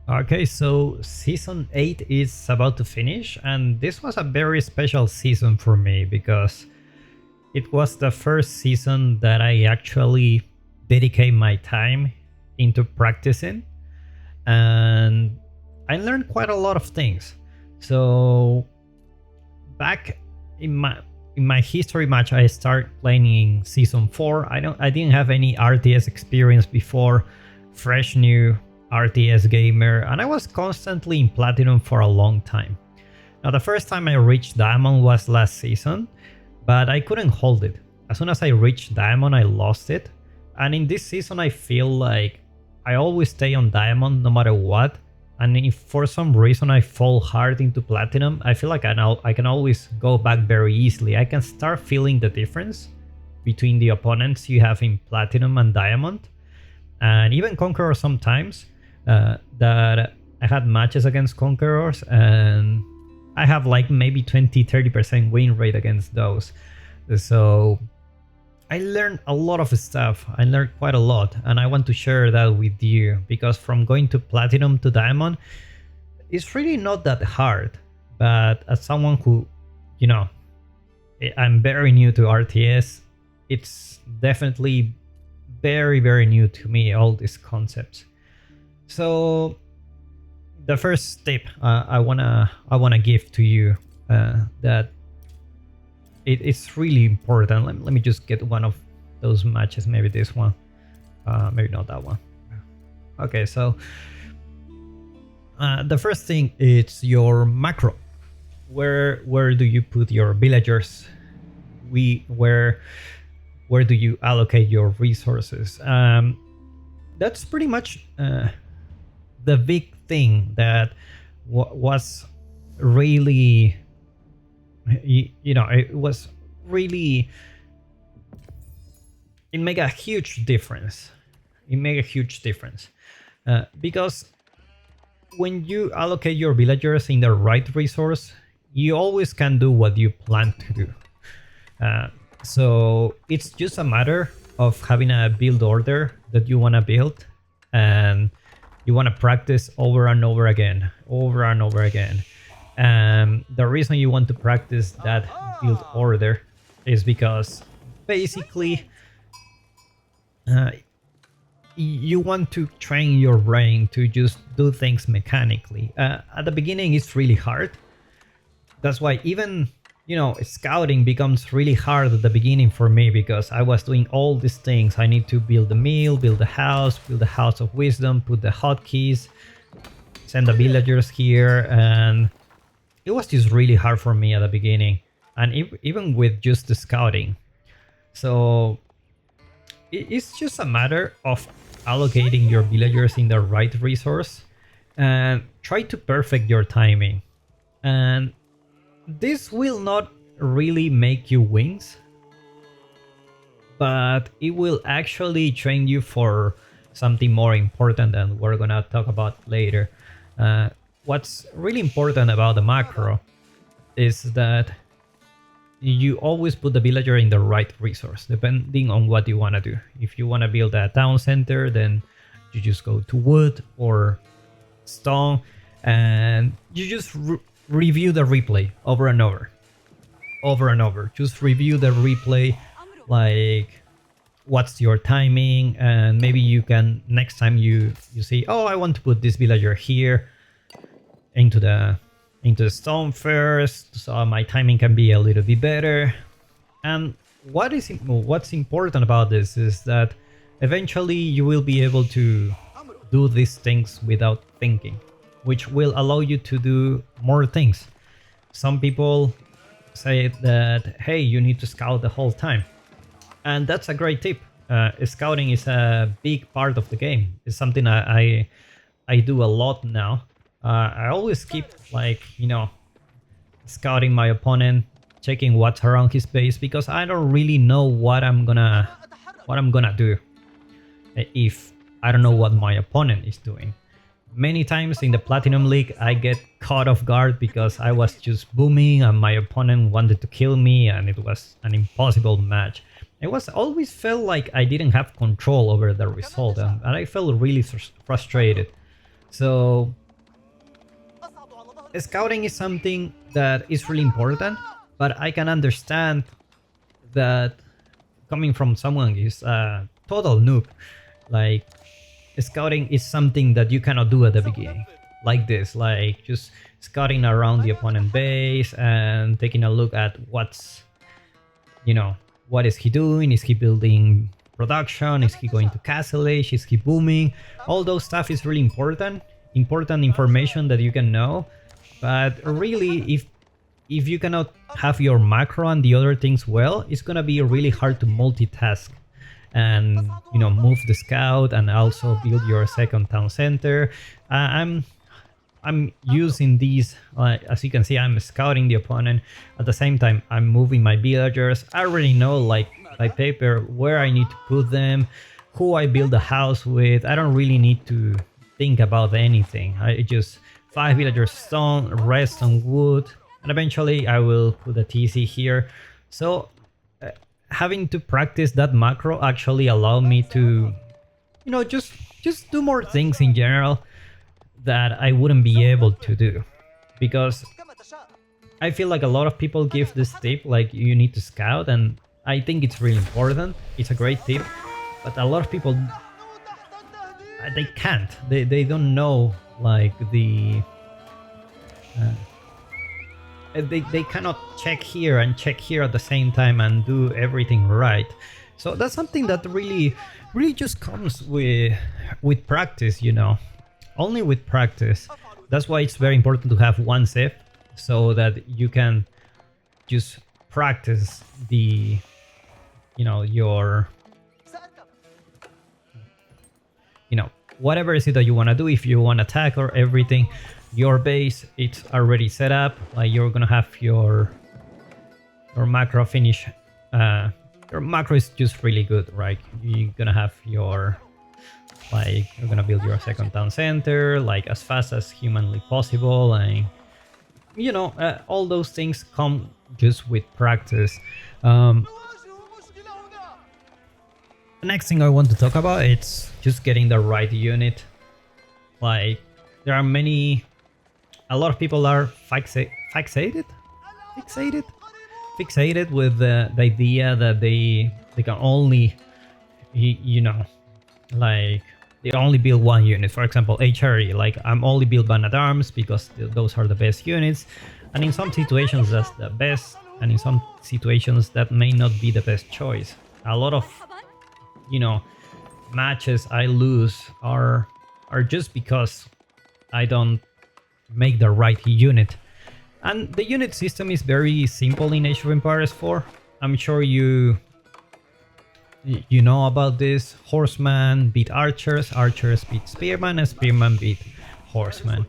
Okay, so season 8 is about to finish, and this was a very special season for me because it was the first season that I actually dedicate my time into practicing, and I learned quite a lot of things. So back in my history match, I started playing in season 4. I didn't have any RTS experience before, fresh new RTS gamer, and I was constantly in platinum for a long time. Now the first time I reached diamond was last season, but I couldn't hold it. As soon as I reached diamond, I lost it. And in this season, I feel like I always stay on diamond no matter what. And if for some reason I fall hard into platinum, I feel like I can always go back very easily. I can start feeling the difference between the opponents you have in platinum and diamond. And even Conqueror sometimes, that I had matches against Conquerors and I have like maybe 20-30% win rate against those. So I learned a lot of stuff. I learned quite a lot, and I want to share that with you because from going to platinum to diamond, it's really not that hard. But as someone who, you know, I'm very new to RTS, it's definitely very new to me, all these concepts. So the first tip I wanna give to you, that it's really important. Let me just get one of those matches, maybe this one, maybe not that one. Okay, so the first thing is your macro. Where do you put your villagers? Where do you allocate your resources? That's pretty much the big thing that was really, it was really, it made a huge difference. Because when you allocate your villagers in the right resource, you always can do what you plan to do. So it's just a matter of having a build order that you want to build, and you want to practice over and over again. And the reason you want to practice that build order is because basically you want to train your brain to just do things mechanically. At the beginning, it's really hard. That's why even, scouting becomes really hard at the beginning for me, because I was doing all these things. I need to build the mill, build the house of wisdom, put the hotkeys, send the villagers here, and it was just really hard for me at the beginning, and even with just the scouting. So it's just a matter of allocating your villagers in the right resource and try to perfect your timing. And this will not really make you wings, but it will actually train you for something more important that we're gonna talk about later. What's really important about the macro is that you always put the villager in the right resource, depending on what you want to do. If you want to build a town center, then you just go to wood or stone, and you just review the replay over and over. Just review the replay, like what's your timing, and maybe you can, next time you see, oh, I want to put this villager here into the stone first, so my timing can be a little bit better. And what's important about this is that eventually you will be able to do these things without thinking, which will allow you to do more things. Some people say that, hey, you need to scout the whole time, and that's a great tip. Scouting is a big part of the game. It's something I do a lot now. I always keep, like, scouting my opponent, checking what's around his base, because I don't really know what I'm gonna do if I don't know what my opponent is doing. Many times in the Platinum League, I get caught off guard because I was just booming and my opponent wanted to kill me, and it was an impossible match. It was always felt like I didn't have control over the result, and I felt really frustrated. So scouting is something that is really important, but I can understand that coming from someone who's a total noob, like scouting is something that you cannot do at the beginning. Like this, like just scouting around the opponent base and taking a look at what's, you know, what is he doing? Is he building production? Is he going to castle age? Is he booming? All those stuff is really important. Important information that you can know. But really, if you cannot have your macro and the other things well, it's gonna be really hard to multitask and, you know, move the scout and also build your second town center. I'm using these, as you can see, I'm scouting the opponent. At the same time, I'm moving my villagers. I already know, like, by paper where I need to put them, who I build a house with. I don't really need to think about anything. I just 5 villagers stone, rest on wood, and eventually I will put a TC here. So having to practice that macro actually allowed me to, you know, just do more things in general that I wouldn't be able to do, because I feel like a lot of people give this tip, like you need to scout, and I think it's really important. It's a great tip, but a lot of people, they can't. They don't know, like, the they cannot check here and check here at the same time and do everything right. So that's something that really just comes with practice, you know. Only with practice. That's why it's very important to have one save, so that you can just practice the, you know, your, you know, whatever is it that you want to do. If you want to attack or everything, your base, it's already set up. Like, you're gonna have your macro finish. Your macro is just really good, right? You're gonna have your, like, you're gonna build your second town center like as fast as humanly possible, and, you know, all those things come just with practice. The next thing I want to talk about, it's just getting the right unit. Like, there are a lot of people are fixated with the idea that they can only, you know, like, they only build one unit. For example, HRE, like, I'm only build band at arms because those are the best units, and in some situations that's the best, and in some situations that may not be the best choice. A lot of, you know, matches I lose are just because I don't make the right unit. And the unit system is very simple in Age of Empires 4. I'm sure you know about this. Horseman beat archers, archers beat spearman, and spearman beat horseman.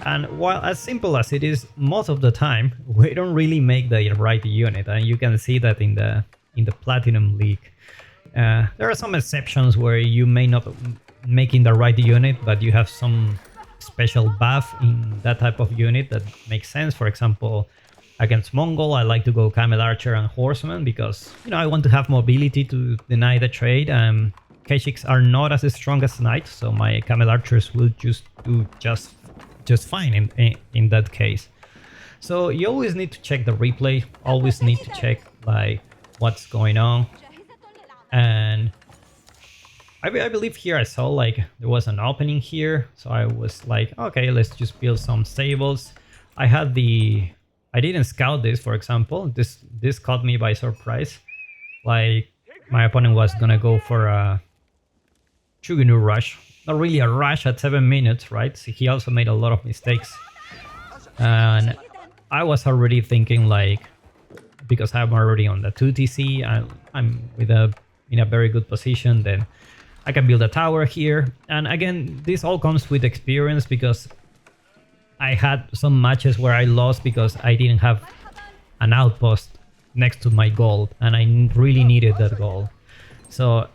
And while as simple as it is, most of the time we don't really make the right unit, and you can see that in the Platinum League. There are some exceptions where you may not making the right unit, but you have some special buff in that type of unit that makes sense. For example, against Mongol, I like to go Camel Archer and Horseman because, you know, I want to have mobility to deny the trade. Keshiks are not as strong as Knights, so my Camel Archers will just do just fine in that case. So you always need to check the replay, always need to check, like, what's going on. And I believe here I saw, like, there was an opening here, so I was like, okay, let's just build some stables. I didn't scout this, for example. This caught me by surprise. Like, my opponent was gonna go for a Chuginu rush. Not really a rush at 7 minutes, right? So he also made a lot of mistakes. And I was already thinking, like, because I'm already on the 2TC, I'm in a very good position, then I can build a tower here. And again, this all comes with experience, because I had some matches where I lost because I didn't have an outpost next to my gold, and I really needed that gold. So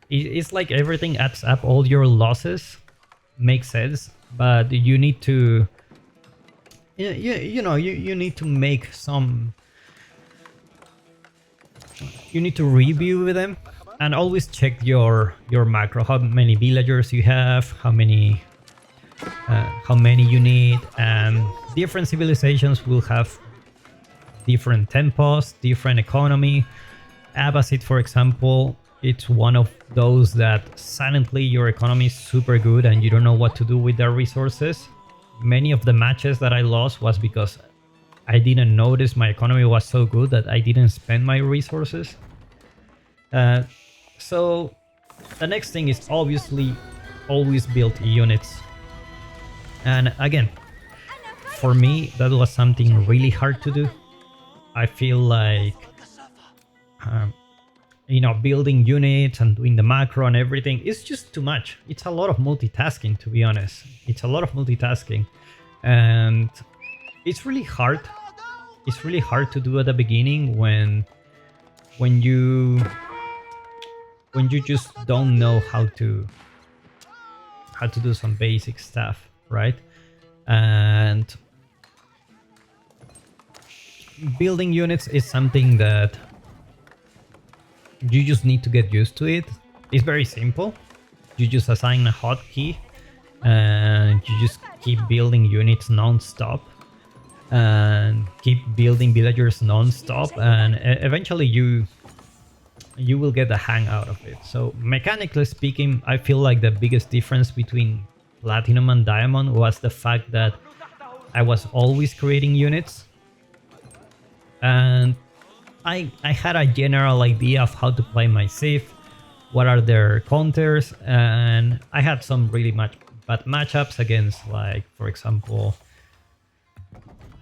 it's like everything adds up. All your losses make sense, but you need to, you know, you need to make some. You need to review with them, and always check your macro. How many villagers you have? How many how many you need, and different civilizations will have different tempos, different economy. Abbasid, for example, it's one of those that silently your economy is super good and you don't know what to do with their resources. Many of the matches that I lost was because I didn't notice my economy was so good that I didn't spend my resources. So the next thing is obviously always build units. And again, for me, that was something really hard to do. I feel like, building units and doing the macro and everything is just too much. It's a lot of multitasking, to be honest. It's a lot of multitasking. And it's really hard. It's really hard to do at the beginning when you just don't know how to do some basic stuff, right? And building units is something that you just need to get used to it. It's very simple. You just assign a hotkey and you just keep building units non-stop and keep building villagers non-stop, and eventually you will get the hang out of it. So mechanically speaking, I feel like the biggest difference between Platinum and Diamond was the fact that I was always creating units, and I had a general idea of how to play my Civ, what are their counters, and I had some really bad matchups against, like, for example,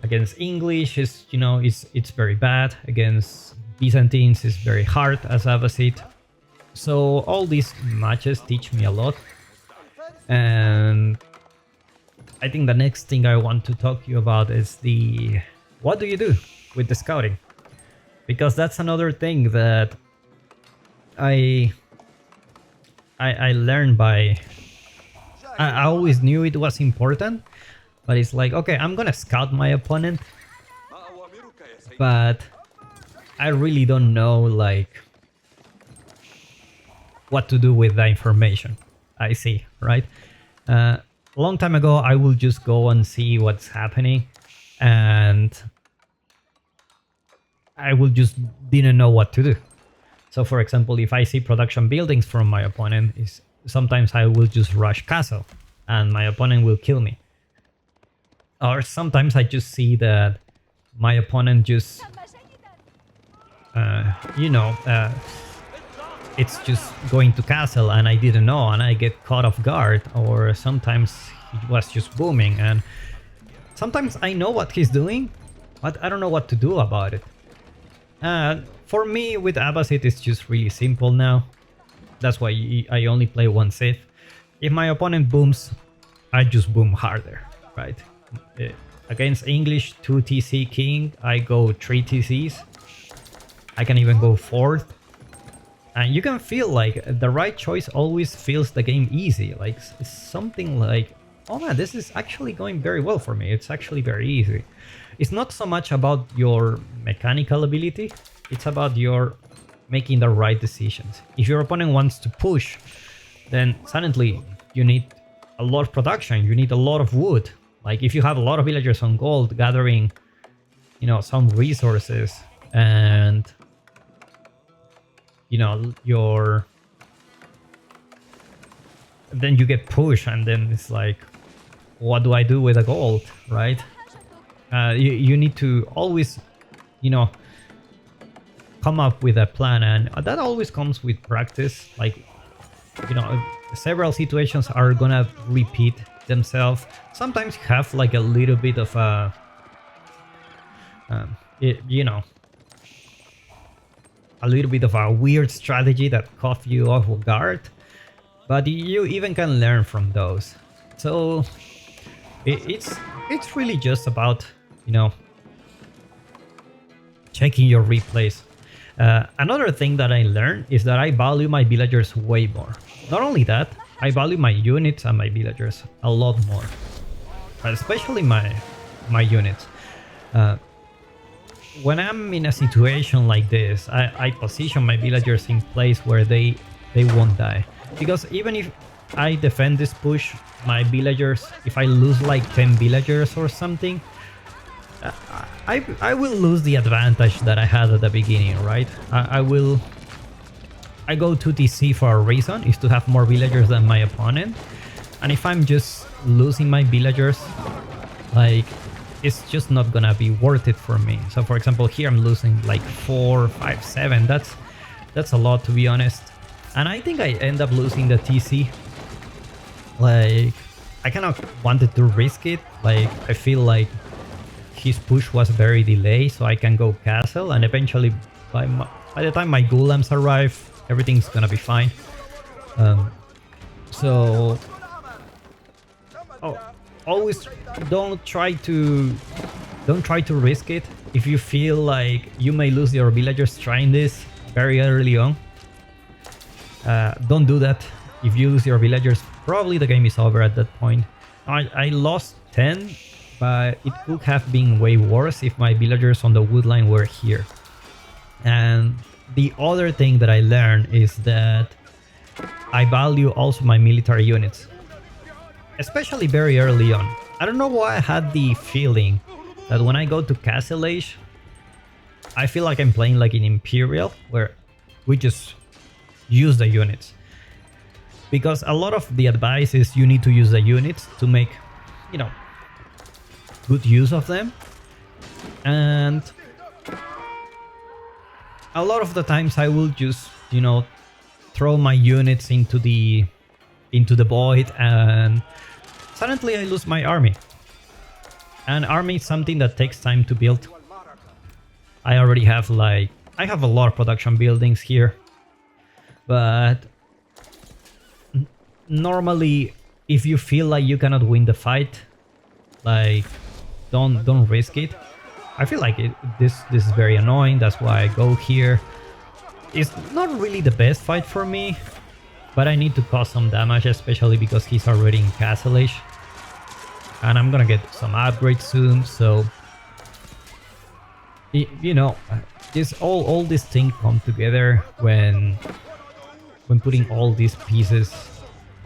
against English it's very bad, against Byzantines is very hard as Abbasid. So all these matches teach me a lot, and I think the next thing I want to talk to you about is what do you do with the scouting, because that's another thing that I learned by. I always knew it was important, but it's like, okay, I'm gonna scout my opponent, but I really don't know like what to do with the information I see, right? A long time ago, I will just go and see what's happening, and I will just didn't know what to do. So for example, if I see production buildings from my opponent, sometimes I will just rush castle and my opponent will kill me. Or sometimes I just see that my opponent just, it's just going to castle and I didn't know and I get caught off guard. Or sometimes it was just booming, and sometimes I know what he's doing, but I don't know what to do about it. For me, with Abbasid, it's just really simple now. That's why I only play one Civ. If my opponent booms, I just boom harder, right? Against English 2 TC king, I go 3 TCs. I can even go 4th. And you can feel like the right choice always feels the game easy. Like it's something like, oh man, this is actually going very well for me. It's actually very easy. It's not so much about your mechanical ability. It's about your making the right decisions. If your opponent wants to push, then suddenly you need a lot of production. You need a lot of wood. Like if you have a lot of villagers on gold gathering, some resources, and then you get pushed, and then it's like, what do I do with the gold, right? You need to always, come up with a plan, and that always comes with practice. Like, several situations are gonna repeat themselves. Sometimes you have like a little bit of a, a little bit of a weird strategy that caught you off guard, but you even can learn from those. So it's really just about, checking your replays. Another thing that I learned is that I value my villagers way more. Not only that, I value my units and my villagers a lot more, especially my units. When I'm in a situation like this, I position my villagers in place where they won't die, because even if I defend this push, my villagers, if I lose like 10 villagers or something, I will lose the advantage that I had at the beginning, right? I go to TC for a reason, is to have more villagers than my opponent. And if I'm just losing my villagers, like, it's just not gonna be worth it for me. So for example, here I'm losing like 4, 5, 7. That's a lot, to be honest. And I think I end up losing the TC. Like, I kind of wanted to risk it. Like, I feel like his push was very delayed, so I can go castle, and eventually by the time my Gulams arrive, everything's gonna be fine. So always don't try to risk it. If you feel like you may lose your villagers trying this very early on, don't do that. If you lose your villagers, probably the game is over at that point. I lost 10, but it could have been way worse if my villagers on the wood line were here. And the other thing that I learned is that I value also my military units, especially very early on. I don't know why I had the feeling that when I go to Castle Age, I feel like I'm playing like in Imperial, where we just use the units. Because a lot of the advice is you need to use the units to make, you know, good use of them. And a lot of the times I will just, you know, throw my units into the void, and suddenly I lose my army. And army is something that takes time to build. I already have I have a lot of production buildings here, but normally if you feel like you cannot win the fight, like, don't risk it. I feel like this is very annoying. That's why I go here. It's not really the best fight for me, but I need to cause some damage, especially because he's already in Castle Age. And I'm gonna get some upgrades soon, so you know, all these things come together when putting all these pieces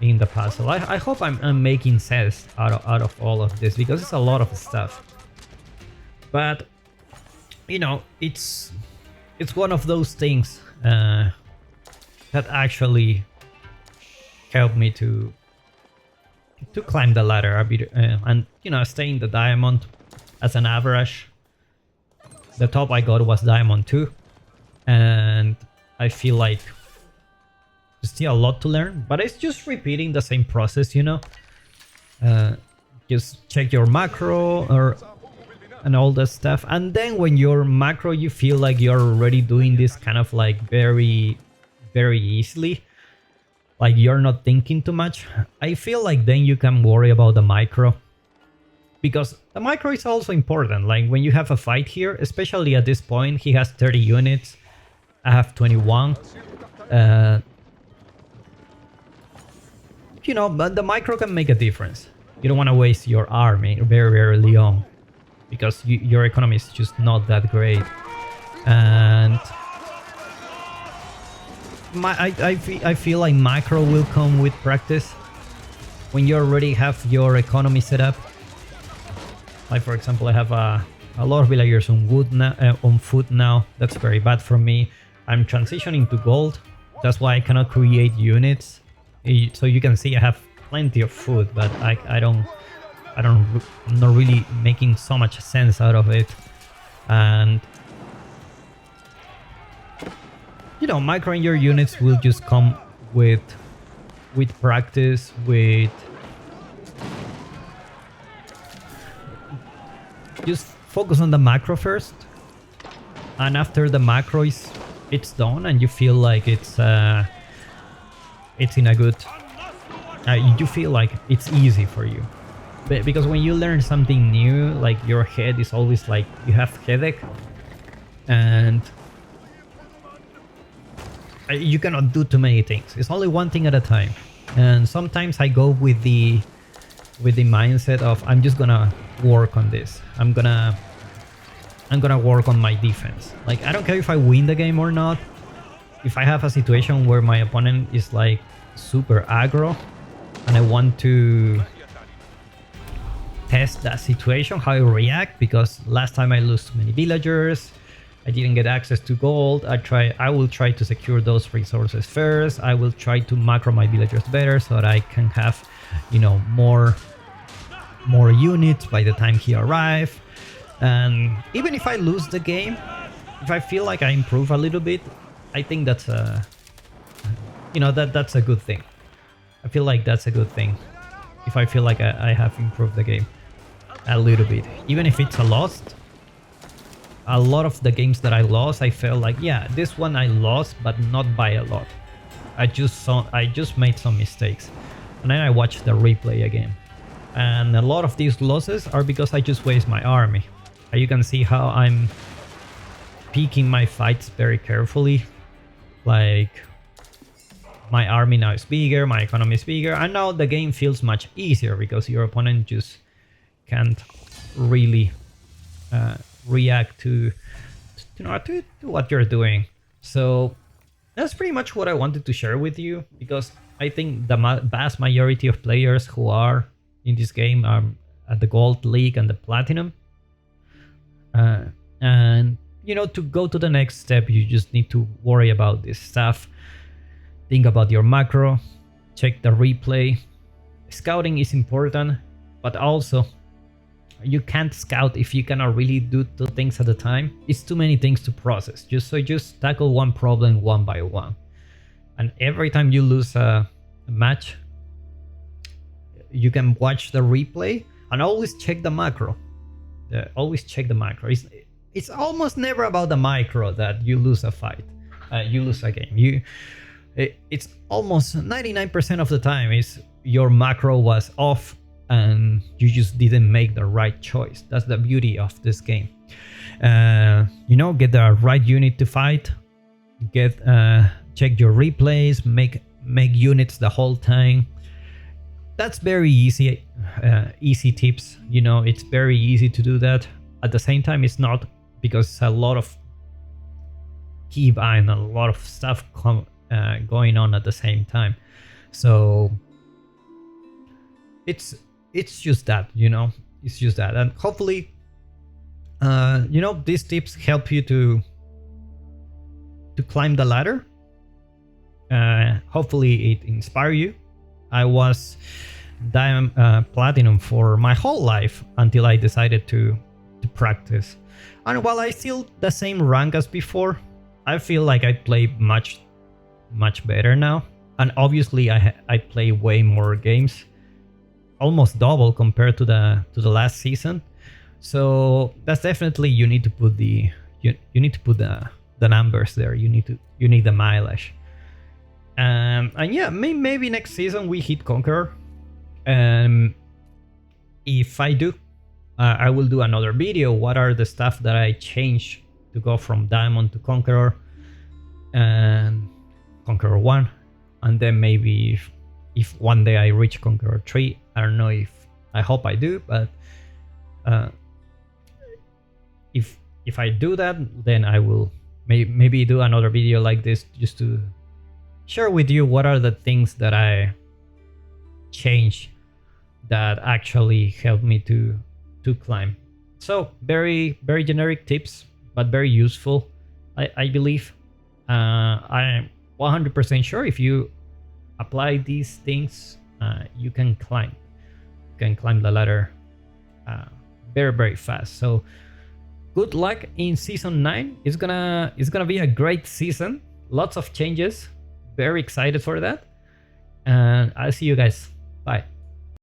in the puzzle. I hope I'm making sense out of all of this, because it's a lot of stuff. But you know, it's one of those things that actually helped me to climb the ladder a bit, and you know, stay in the diamond as an average. The top I got was diamond 2, and I feel like there's still a lot to learn, but it's just repeating the same process, you know. Just check your macro and all that stuff, and then when your macro you feel like you're already doing this kind of like very easily, like you're not thinking too much, I feel like then you can worry about the micro, because the micro is also important. Like when you have a fight here, especially at this point, he has 30 units, I have 21. You know, but the micro can make a difference. You don't want to waste your army very early on, because your economy is just not that great. And I feel like micro will come with practice when you already have your economy set up. Like for example, I have a lot of villagers on wood now, on food now. That's very bad for me. I'm transitioning to gold. That's why I cannot create units. So you can see I have plenty of food, but I'm not really making so much sense out of it. And you know, microing your units will just come with practice, with just focus on the macro first, and after the macro it's done and you feel like it's in a good you feel like it's easy for you. Because when you learn something new, like your head is always like you have headache, and you cannot do too many things. It's only one thing at a time. And sometimes I go with the mindset of I'm just gonna work on this. I'm gonna work on my defense. Like I don't care if I win the game or not. If I have a situation where my opponent is like super aggro, and I want to test that situation, how I react, because last time I lost too many villagers, I didn't get access to gold. I will try to secure those resources first. I will try to macro my villagers better so that I can have, you know, more units by the time he arrive. And even if I lose the game, if I feel like I improve a little bit, I think that's a, you know, that's a good thing. I feel like that's a good thing if I feel like I have improved the game a little bit, even if it's a loss. A lot of the games that I lost, I felt like, yeah, this one I lost, but not by a lot. I just made some mistakes, and then I watched the replay again, and a lot of these losses are because I just waste my army. You can see how I'm picking my fights very carefully. Like, my army now is bigger, my economy is bigger, and now the game feels much easier because your opponent just can't really react to what you're doing. So that's pretty much what I wanted to share with you, because I think the vast majority of players who are in this game are at the Gold League and the Platinum. And, you know, to go to the next step, you just need to worry about this stuff. Think about your macro, check the replay. Scouting is important, but also you can't scout if you cannot really do two things at a time. It's too many things to process. Just tackle one problem one by one. And every time you lose a match, you can watch the replay and always check the macro. Always check the macro. It's almost never about the micro that you lose a fight, you lose a game. It's almost 99% of the time is your macro was off and you just didn't make the right choice. That's the beauty of this game. You know, get the right unit to fight, check your replays, make units the whole time. That's very easy tips. You know, it's very easy to do that. At the same time, it's not, because it's a lot of key buying and a lot of stuff going on at the same time. So it's just that, you know, it's just that. And hopefully, you know, these tips help you to climb the ladder. Hopefully it inspires you. I was Platinum for my whole life until I decided to practice. And while I still the same rank as before, I feel like I play much better now. And obviously I play way more games, almost double compared to the last season. So that's definitely, you need to put the numbers there. You need the mileage. And yeah, maybe next season we hit Conqueror. If I do, I will do another video. What are the stuff that I changed to go from Diamond to Conqueror and Conqueror 1? And then maybe if one day I reach Conqueror 3, I don't know I hope I do, but if I do that, then I will maybe do another video like this, just to share with you what are the things that I changed that actually helped me to climb. So very generic tips, but very useful, I believe. I'm 100% sure if you apply these things, you can climb the ladder very fast. So good luck in season 9. It's gonna be a great season. Lots of changes. Very excited for that. And I'll see you guys. Bye.